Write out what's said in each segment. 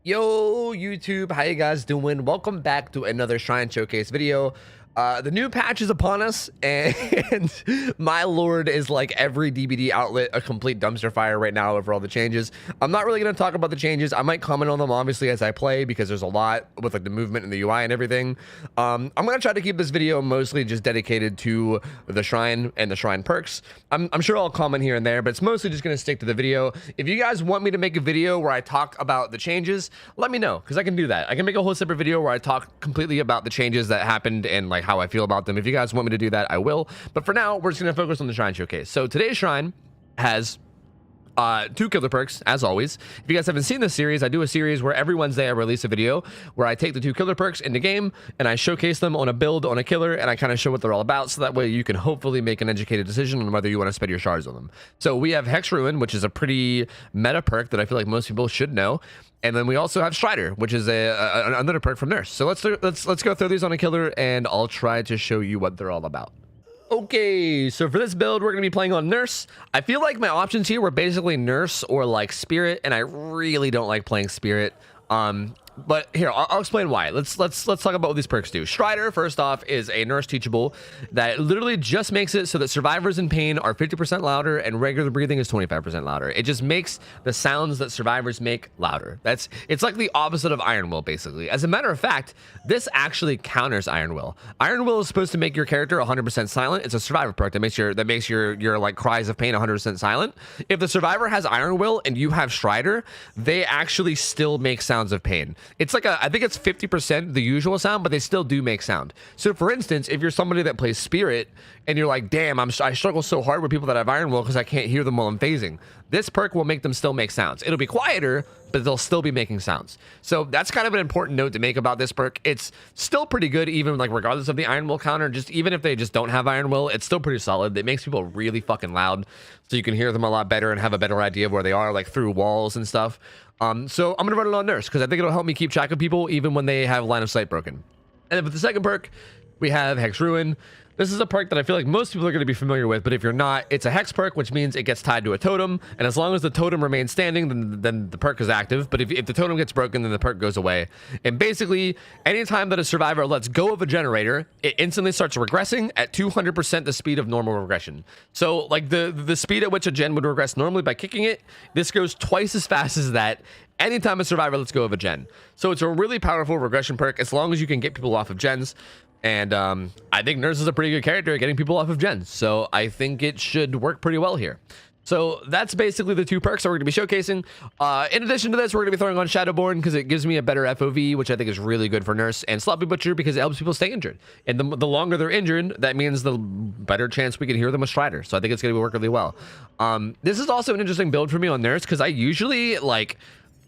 Yo YouTube, how you guys doing? Welcome back to another Shrine Showcase video. The new patch is upon us, and my lord, is like every DBD outlet a complete dumpster fire right now over all the changes. I'm not really going to talk about the changes. I might comment on them obviously as I play, because there's a lot with like the movement and the UI and everything. I'm going to try to keep this video mostly just dedicated to the Shrine and the Shrine perks. I'm sure I'll comment here and there, but it's mostly just going to stick to the video. If you guys want me to make a video where I talk about the changes, let me know, because I can do that. I can make a whole separate video where I talk completely about the changes that happened and like how I feel about them. If you guys want me to do that, I will. But for now, we're just going to focus on the Shrine Showcase. So today's Shrine has two killer perks, as always. If you guys haven't seen this series, I do a series where every Wednesday I release a video where I take the two killer perks in the game and I showcase them on a build on a killer, and I kind of show what they're all about, so that way you can hopefully make an educated decision on whether you want to spend your shards on them. So we have Hex Ruin, which is a pretty meta perk that I feel like most people should know. And then we also have Stridor, which is another perk from Nurse. So let's go through these on a killer, and I'll try to show you what they're all about. Okay, so for this build, we're going to be playing on Nurse. I feel like my options here were basically Nurse or like Spirit, and I really don't like playing Spirit. But here, I'll explain why. Let's talk about what these perks do. Stridor, first off, is a Nurse teachable that literally just makes it so that survivors in pain are 50% louder and regular breathing is 25% louder. It just makes the sounds that survivors make louder. It's like the opposite of Iron Will, basically. As a matter of fact, this actually counters Iron Will. Iron Will is supposed to make your character 100% silent. It's a survivor perk that makes your like cries of pain 100% silent. If the survivor has Iron Will and you have Stridor, they actually still make sounds of pain. It's like I think it's 50% the usual sound, but they still do make sound. So for instance, if you're somebody that plays Spirit and you're like, damn, I struggle so hard with people that have Iron Will because I can't hear them while I'm phasing, this perk will make them still make sounds. It'll be quieter, but they'll still be making sounds. So that's kind of an important note to make about this perk. It's still pretty good, even like regardless of the Iron Will counter. Just even if they just don't have Iron Will, it's still pretty solid. It makes people really fucking loud, so you can hear them a lot better and have a better idea of where they are, like through walls and stuff. So I'm gonna run it on Nurse because I think it'll help me keep track of people even when they have line of sight broken. And then with the second perk, we have Hex Ruin. This is a perk that I feel like most people are going to be familiar with, but if you're not, it's a hex perk, which means it gets tied to a totem, and as long as the totem remains standing, then the perk is active. But if the totem gets broken, then the perk goes away. And basically, anytime that a survivor lets go of a generator, it instantly starts regressing at 200% the speed of normal regression. So like the speed at which a gen would regress normally by kicking it, this goes twice as fast as that anytime a survivor lets go of a gen. So it's a really powerful regression perk as long as you can get people off of gens. And I think Nurse is a pretty good character at getting people off of gens, so I think it should work pretty well here. So that's basically the two perks that we're going to be showcasing. In addition to this, we're going to be throwing on Shadowborn because it gives me a better FOV, which I think is really good for Nurse, and Sloppy Butcher because it helps people stay injured. And the longer they're injured, that means the better chance we can hear them with Stridor. So I think it's going to work really well. This is also an interesting build for me on Nurse because I usually like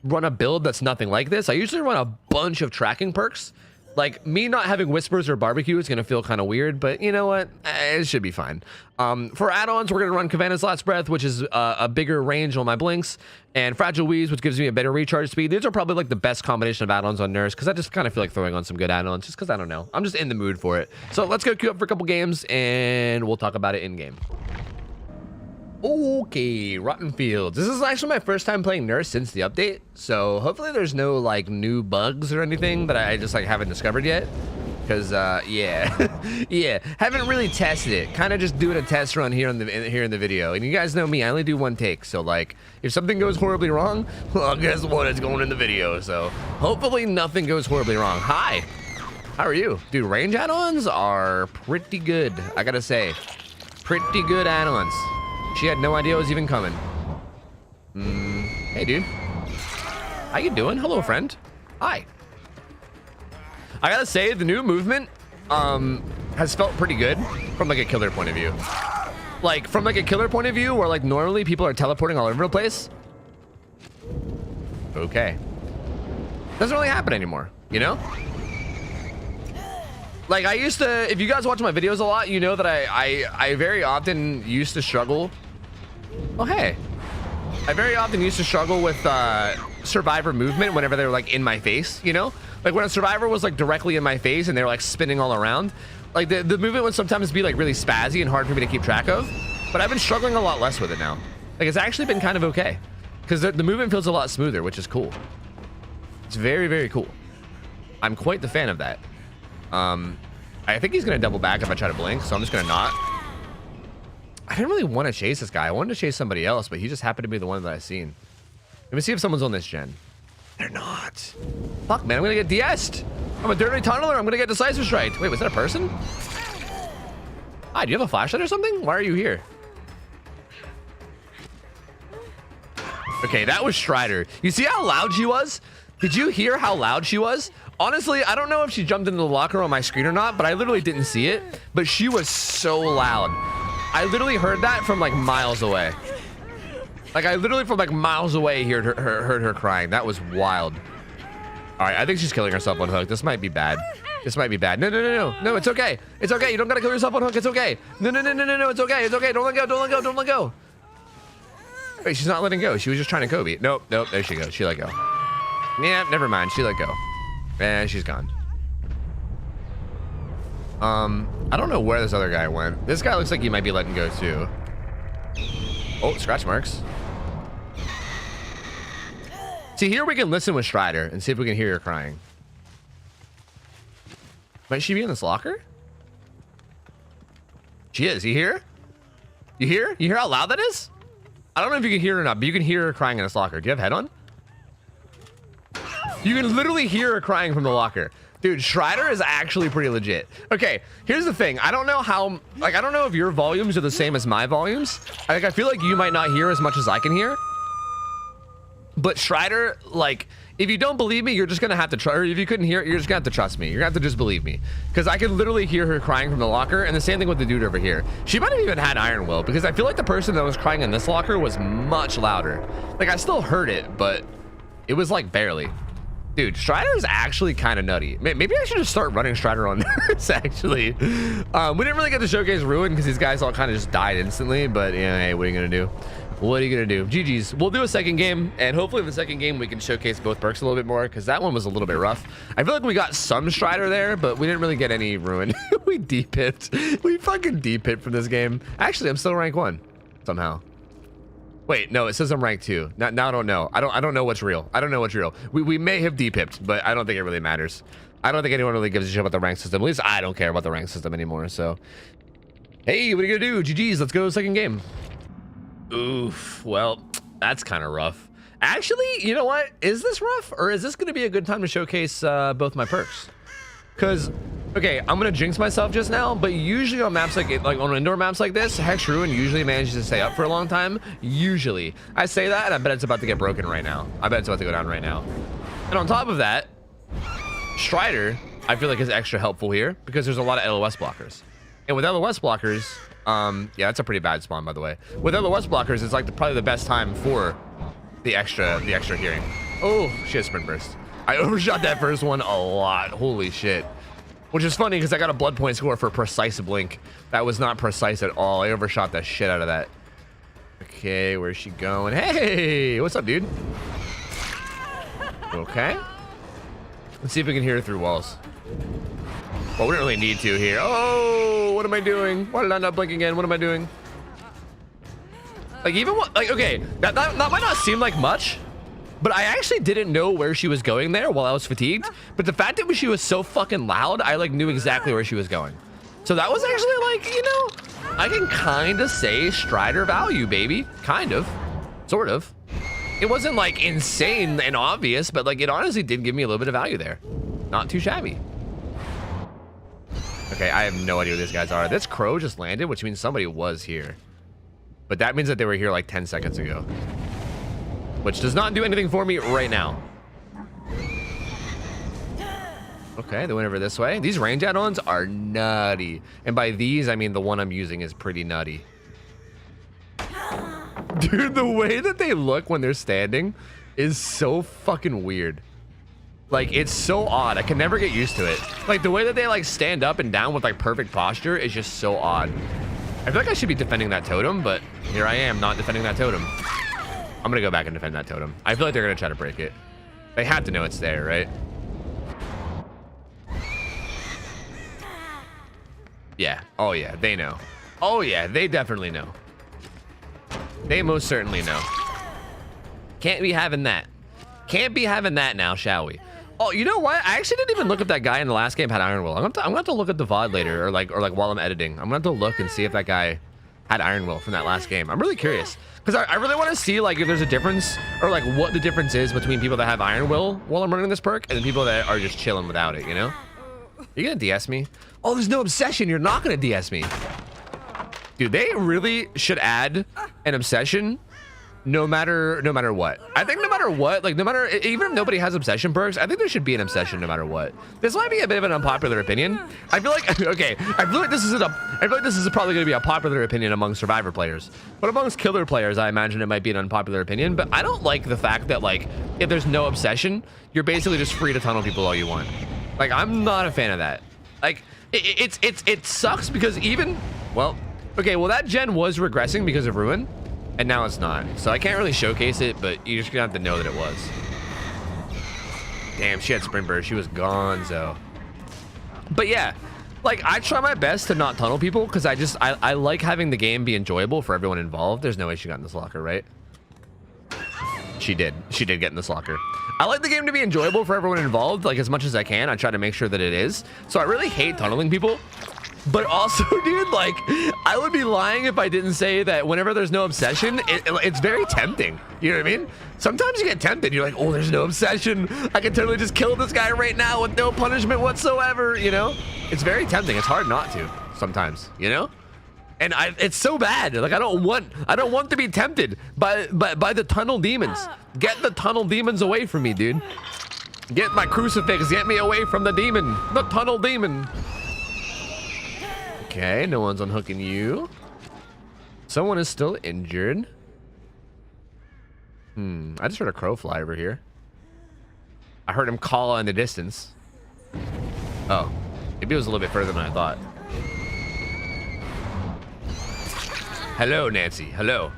run a build that's nothing like this. I usually run a bunch of tracking perks. Like, me not having Whispers or Barbecue is going to feel kind of weird, but you know what? It should be fine. For add-ons, we're going to run Kavana's Last Breath, which is a bigger range on my blinks, and Fragile Wheeze, which gives me a better recharge speed. These are probably like the best combination of add-ons on Nurse, because I just kind of feel like throwing on some good add-ons, just because I don't know. I'm just in the mood for it. So let's go queue up for a couple games, and we'll talk about it in-game. Okay, Rotten Fields. This is actually my first time playing Nurse since the update, so hopefully there's no like new bugs or anything that I just like haven't discovered yet. Because yeah, yeah, haven't really tested it. Kind of just doing a test run here in the video. And you guys know me, I only do one take. So like, if something goes horribly wrong, well, guess what? It's going in the video. So hopefully nothing goes horribly wrong. Hi, how are you, dude? Range add-ons are pretty good, I gotta say. Pretty good add-ons. She had no idea it was even coming. Hey, dude. How you doing? Hello, friend. Hi. I gotta say, the new movement has felt pretty good from like a killer point of view. Like, from like a killer point of view, where like normally people are teleporting all over the place. Okay. Doesn't really happen anymore, you know? Like, I used to, if you guys watch my videos a lot, you know that I very often used to struggle. Oh, hey. I very often used to struggle with survivor movement whenever they were like in my face, you know? Like when a survivor was like directly in my face and they were like spinning all around, like the movement would sometimes be like really spazzy and hard for me to keep track of. But I've been struggling a lot less with it now. Like, it's actually been kind of okay because the movement feels a lot smoother, which is cool. It's very, very cool. I'm quite the fan of that. I think he's going to double back if I try to blink, so I'm just going to not. I didn't really want to chase this guy. I wanted to chase somebody else, but he just happened to be the one that I seen. Let me see if someone's on this gen. They're not. Fuck, man, I'm going to get DS'd. I'm a dirty tunneler. I'm going to get decisive strike. Wait, was that a person? Hi, do you have a flashlight or something? Why are you here? Okay, that was Stridor. You see how loud she was? Did you hear how loud she was? Honestly, I don't know if she jumped into the locker on my screen or not, but I literally didn't see it. But she was so loud. I literally heard that from like miles away. Like I literally from like miles away heard her crying. That was wild. All right, I think she's killing herself on hook. This might be bad. This might be bad. No, no, no, no. No, it's okay. It's okay. You don't gotta kill yourself on hook. It's okay. No, no, no, no, no, no. It's okay. It's okay. Don't let go. Don't let go. Don't let go. Wait, she's not letting go. She was just trying to Kobe. Nope, nope. There she goes. She let go. Yeah, never mind. She let go. And she's gone. I don't know where this other guy went. This guy looks like he might be letting go too. Oh, scratch marks. See, here we can listen with Stridor and see if we can hear her crying. Might she be in this locker? She is. You hear? You hear? You hear how loud that is? I don't know if you can hear her or not, but you can hear her crying in this locker. Do you have head on? You can literally hear her crying from the locker. Dude, Stridor is actually pretty legit. Okay, here's the thing. I don't know how, like, I don't know if your volumes are the same as my volumes. I feel like you might not hear as much as I can hear. But Stridor, like, if you don't believe me, you're just gonna have to try, or if you couldn't hear it, you're just gonna have to trust me. You're gonna have to just believe me. Because I can literally hear her crying from the locker, and the same thing with the dude over here. She might have even had Iron Will, because I feel like the person that was crying in this locker was much louder. Like, I still heard it, but it was like barely. Dude, Stridor is actually kind of nutty. Maybe I should just start running Stridor on this, actually. We didn't really get to showcase Ruin because these guys all kind of just died instantly, but yeah, hey, what are you gonna do? What are you gonna do? GG's. We'll do a second game, and hopefully in the second game we can showcase both perks a little bit more, because that one was a little bit rough. I feel like we got some Stridor there, but we didn't really get any Ruin. We D-pipped. We fucking D-pipped from this game. Actually, I'm still rank 1 somehow. Wait, no, it says I'm rank 2. Now I don't know. I don't know what's real. I don't know what's real. We may have D-pipped, but I don't think it really matters. I don't think anyone really gives a shit about the rank system. At least I don't care about the rank system anymore, so. Hey, what are you gonna do? GG's, let's go second game. Oof, well, that's kind of rough. Actually, you know what? Is this rough, or is this gonna be a good time to showcase both my perks? Because, okay, I'm gonna jinx myself just now, but usually on maps like on indoor maps like this, Hex Ruin usually manages to stay up for a long time. Usually. I say that, and I bet it's about to get broken right now. I bet it's about to go down right now. And on top of that, Stridor, I feel like is extra helpful here because there's a lot of LOS blockers. And with LOS blockers, yeah, that's a pretty bad spawn, by the way. With LOS blockers, it's like probably the best time for the extra hearing. Oh, she has sprint burst. I overshot that first one a lot. Holy shit. Which is funny because I got a blood point score for precise blink. That was not precise at all. I overshot the shit out of that. Okay, where's she going? Hey, what's up, dude? Okay. Let's see if we can hear her through walls. Well, we don't really need to here. Oh, what am I doing? Why did I not blink again? What am I doing? Like, even what, like, okay, that might not seem like much, but I actually didn't know where she was going there while I was fatigued. But the fact that she was so fucking loud, I like knew exactly where she was going. So that was actually like, you know, I can kind of say Stridor value, baby. Kind of, sort of. It wasn't like insane and obvious, but like it honestly did give me a little bit of value there. Not too shabby. Okay, I have no idea who these guys are. This crow just landed, which means somebody was here. But that means that they were here like 10 seconds ago. Which does not do anything for me right now. Okay, they went over this way. These range add-ons are nutty. And by these, I mean the one I'm using is pretty nutty. Dude, the way that they look when they're standing is so fucking weird. Like, it's so odd. I can never get used to it. Like, the way that they, like, stand up and down with, like, perfect posture is just so odd. I feel like I should be defending that totem, but here I am not defending that totem. I'm gonna go back and defend that totem. I feel like they're gonna try to break it. They have to know it's there, right? Yeah. Oh, yeah. They know. Oh, yeah. They definitely know. They most certainly know. Can't be having that. Can't be having that now, shall we? Oh, you know what? I actually didn't even look if that guy in the last game had Iron Will. I'm gonna have to look at the VOD later, or like while I'm editing. I'm gonna have to look and see if that guy had Iron Will from that last game. I'm really curious because I really want to see like if there's a difference or like what the difference is between people that have Iron Will while I'm running this perk and the people that are just chilling without it. You know? You gonna DS me? Oh, there's no obsession. You're not gonna DS me, dude. They really should add an obsession. No matter what. I think no matter what, like no matter, even if nobody has obsession perks, I think there should be an obsession no matter what. This might be a bit of an unpopular opinion. I feel like, okay, I feel like this is probably gonna be a popular opinion among Survivor players. But amongst killer players, I imagine it might be an unpopular opinion, but I don't like the fact that like, if there's no obsession, you're basically just free to tunnel people all you want. Like, I'm not a fan of that. Like, it sucks because even, well, okay, well that gen was regressing because of Ruin. And now it's not. So I can't really showcase it, but you're just gonna have to know that it was. Damn, she had sprint burst. She was gonzo. But yeah, like I try my best to not tunnel people because I like having the game be enjoyable for everyone involved. There's no way she got in this locker, right? She did. She did get in this locker. I like the game to be enjoyable for everyone involved, like as much as I can. I try to make sure that it is. So I really hate tunneling people. But also, dude, like, I would be lying if I didn't say that whenever there's no obsession, it's very tempting. You know what I mean? Sometimes you get tempted. You're like, oh, there's no obsession. I can totally just kill this guy right now with no punishment whatsoever, you know? It's very tempting. It's hard not to sometimes, you know? And it's so bad. Like, I don't want to be tempted by the tunnel demons. Get the tunnel demons away from me, dude. Get my crucifix. Get me away from the demon. The tunnel demon. Okay, no one's unhooking you. Someone is still injured. I just heard a crow fly over here. I heard him call in the distance. Oh, maybe it was a little bit further than I thought. Hello, Nancy. Hello.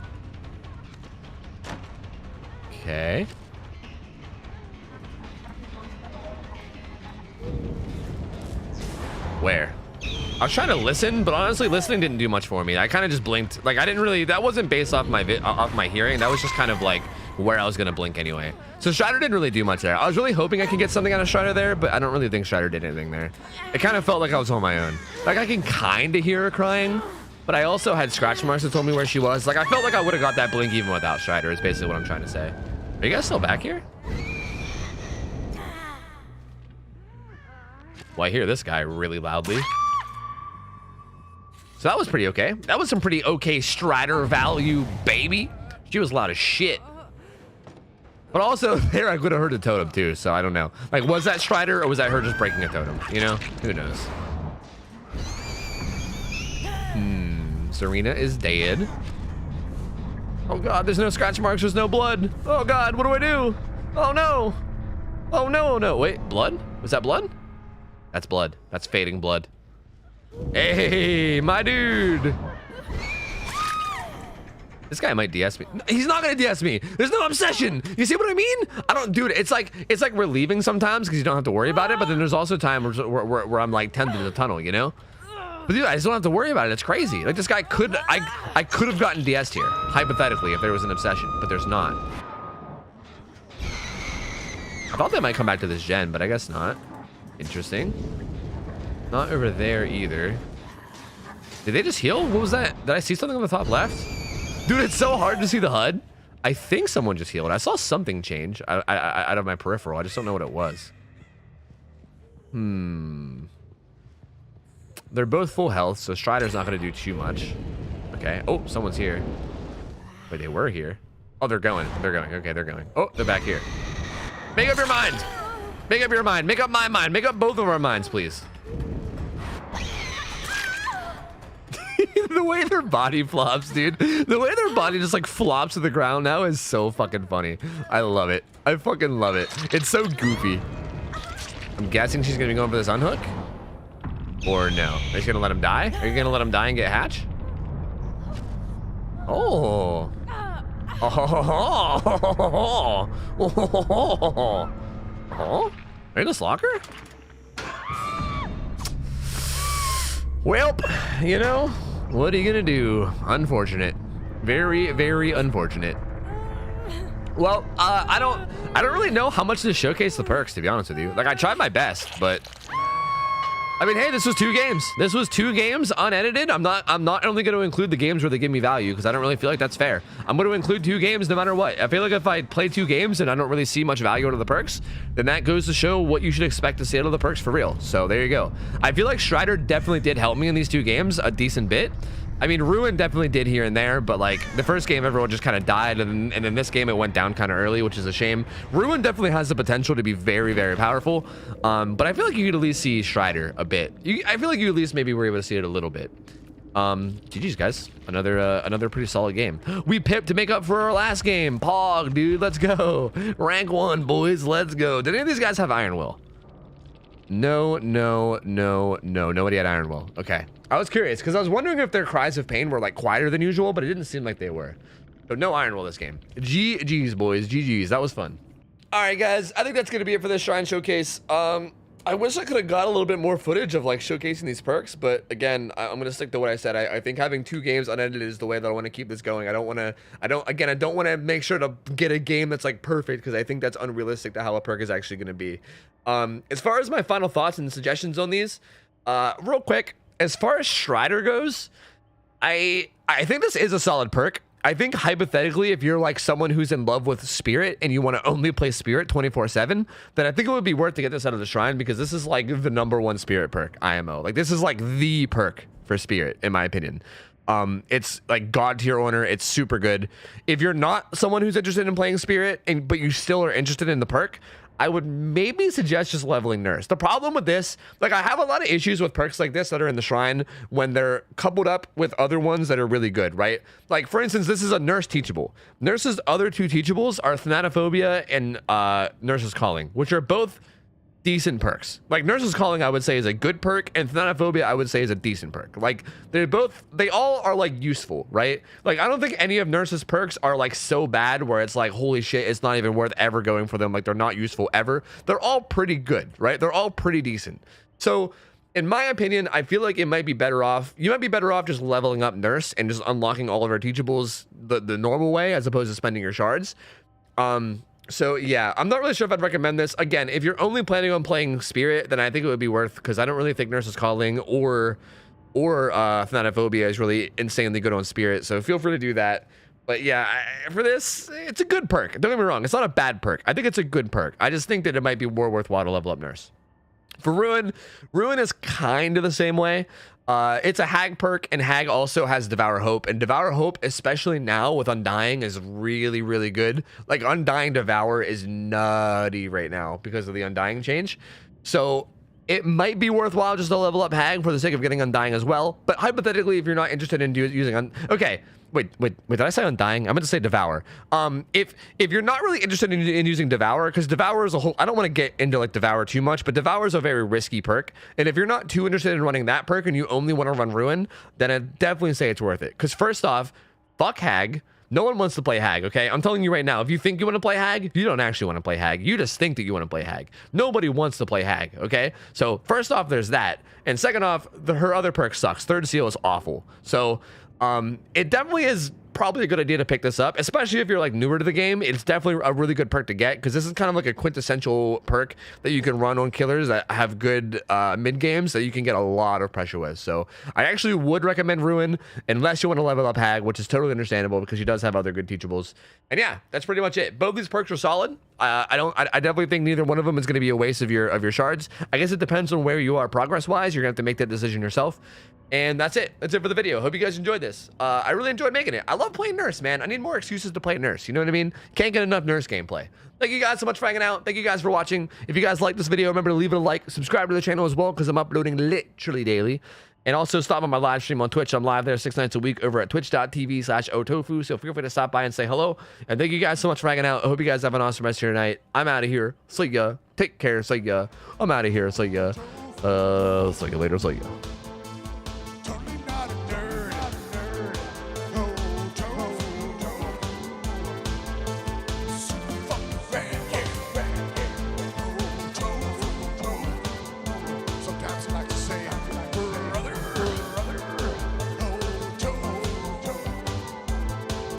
Okay. Where? I was trying to listen, but honestly, listening didn't do much for me. I kind of just blinked. Like, I didn't really, that wasn't based off my hearing. That was just kind of like where I was going to blink anyway. So Stridor didn't really do much there. I was really hoping I could get something out of Stridor there, but I don't really think Stridor did anything there. It kind of felt like I was on my own. Like, I can kind of hear her crying, but I also had scratch marks that told me where she was. Like, I felt like I would have got that blink even without Stridor, is basically what I'm trying to say. Are you guys still back here? Well, I hear this guy really loudly. So that was pretty okay. That was some pretty okay Stridor value, baby. She was loud as shit. But also, there I could have heard a totem too, so I don't know. Like, was that Stridor or was that her just breaking a totem? You know? Who knows? Serena is dead. Oh god, there's no scratch marks, there's no blood. Oh god, what do I do? Oh no. Oh no, no. Wait, blood? Was that blood? That's blood. That's fading blood. Hey, my dude. This guy might DS me. He's not gonna DS me. There's no obsession. You see what I mean? I don't, dude. It's like relieving sometimes because you don't have to worry about it. But then there's also times where I'm like tempted to tunnel, you know? But dude, I just don't have to worry about it. It's crazy. Like this guy could, I could have gotten DS'd here hypothetically if there was an obsession, but there's not. I thought they might come back to this gen, but I guess not. Interesting. Not over there either. Did they just heal? What was that? Did I see something on the top left? Dude, it's so hard to see the HUD. I think someone just healed. I saw something change out of my peripheral. I just don't know what it was. They're both full health, so Stridor's not going to do too much. Okay. Oh, someone's here. Wait, they were here. Oh, they're going. They're going. Okay, they're going. Oh, they're back here. Make up your mind. Make up your mind. Make up my mind. Make up both of our minds, please. The way their body flops, dude. The way their body just like flops to the ground now is so fucking funny. I love it. I fucking love it. It's so goofy. I'm guessing she's gonna be going for this unhook. Or no? Are you just gonna let him die? Are you gonna let him die and get hatch? Oh. Oh. Oh. Are you in this locker? Well, you know, what are you gonna do? Unfortunate. Very, very unfortunate. Well, I don't really know how much to showcase the perks, to be honest with you. Like, I tried my best, but I mean, hey, this was 2 games. This was 2 games unedited. I'm not only going to include the games where they give me value, because I don't really feel like that's fair. I'm going to include 2 games no matter what. I feel like if I play 2 games and I don't really see much value out of the perks, then that goes to show what you should expect to see out of the perks for real. So there you go. I feel like Stridor definitely did help me in these 2 games a decent bit. I mean, Ruin definitely did here and there, but like the first game, everyone just kind of died, and in this game, it went down kind of early, which is a shame. Ruin definitely has the potential to be very, very powerful, but I feel like you could at least see Stridor a bit. I feel like you at least maybe were able to see it a little bit. GG's, guys. Another pretty solid game. We pipped to make up for our last game. Pog, dude, let's go. Rank 1, boys, let's go. Did any of these guys have Iron Will? No. Nobody had Iron Will. Okay. I was curious because I was wondering if their cries of pain were like quieter than usual, but it didn't seem like they were. So no Iron Will this game. GG's, boys. GG's. That was fun. All right, guys. I think that's going to be it for this Shrine Showcase. I wish I could have got a little bit more footage of like showcasing these perks, but again, I'm going to stick to what I said. I think having 2 games unedited is the way that I want to keep this going. I don't want to make sure to get a game that's like perfect, because I think that's unrealistic to how a perk is actually going to be. As far as my final thoughts and suggestions on these, real quick, as far as Stridor goes, I think this is a solid perk. I think hypothetically, if you're like someone who's in love with Spirit and you want to only play Spirit 24/7, then I think it would be worth to get this out of the Shrine, because this is like the #1 Spirit perk, IMO. Like, this is like the perk for Spirit, in my opinion. It's like God tier honor. It's super good. If you're not someone who's interested in playing Spirit, but you still are interested in the perk, I would maybe suggest just leveling Nurse. The problem with this, like, I have a lot of issues with perks like this that are in the Shrine when they're coupled up with other ones that are really good, right? Like, for instance, this is a Nurse teachable. Nurse's other 2 teachables are Thanatophobia and Nurse's Calling, which are both decent perks. Like, Nurse's Calling, I would say, is a good perk, and Thanatophobia, I would say, is a decent perk. Like, they all are like useful, right? Like, I don't think any of Nurse's perks are like so bad where it's like, holy shit, it's not even worth ever going for them. Like, they're not useful ever. They're all pretty good, right? They're all pretty decent. So in my opinion, I feel like it might be better off. You might be better off just leveling up Nurse and just unlocking all of her teachables the normal way, as opposed to spending your shards. So yeah, I'm not really sure if I'd recommend this. Again, if you're only planning on playing Spirit, then I think it would be worth, because I don't really think Nurse's Calling or Thanatophobia is really insanely good on Spirit. So feel free to do that. But yeah, for this, it's a good perk. Don't get me wrong, it's not a bad perk. I think it's a good perk. I just think that it might be more worthwhile to level up Nurse. For Ruin is kind of the same way. It's a Hag perk, and Hag also has Devour Hope, and Devour Hope, especially now with Undying, is really, really good. Like, Undying Devour is nutty right now because of the Undying change. So it might be worthwhile just to level up Hag for the sake of getting Undying as well. But hypothetically, if you're not interested in using okay. Wait, did I say Undying? I meant to say Devour. If you're not really interested in using Devour, because Devour is a whole, I don't want to get into like Devour too much, but Devour is a very risky perk. And if you're not too interested in running that perk and you only want to run Ruin, then I'd definitely say it's worth it. Because first off, fuck Hag. No one wants to play Hag, okay? I'm telling you right now, if you think you want to play Hag, you don't actually want to play Hag. You just think that you want to play Hag. Nobody wants to play Hag, okay? So first off, there's that. And second off, her other perk sucks. Third Seal is awful. So it definitely is probably a good idea to pick this up, especially if you're like newer to the game. It's definitely a really good perk to get, because this is kind of like a quintessential perk that you can run on killers that have good mid games that you can get a lot of pressure with. So I actually would recommend Ruin, unless you want to level up Hag, which is totally understandable because she does have other good teachables. And yeah, that's pretty much it. Both these perks are solid. I definitely think neither one of them is going to be a waste of your shards. I guess it depends on where you are progress wise. You're gonna have to make that decision yourself. And that's it. That's it for the video. Hope you guys enjoyed this. I really enjoyed making it. I love playing Nurse, man. I need more excuses to play Nurse. You know what I mean? Can't get enough Nurse gameplay. Thank you guys so much for hanging out. Thank you guys for watching. If you guys like this video, remember to leave it a like. Subscribe to the channel as well, because I'm uploading literally daily. And also stop on my live stream on Twitch. I'm live there 6 nights a week over at twitch.tv/OhTofu. So feel free to stop by and say hello. And thank you guys so much for hanging out. I hope you guys have an awesome rest of your night. I'm out of here. See ya. Take care. See ya. I'm out of here. See ya. See you later. See ya.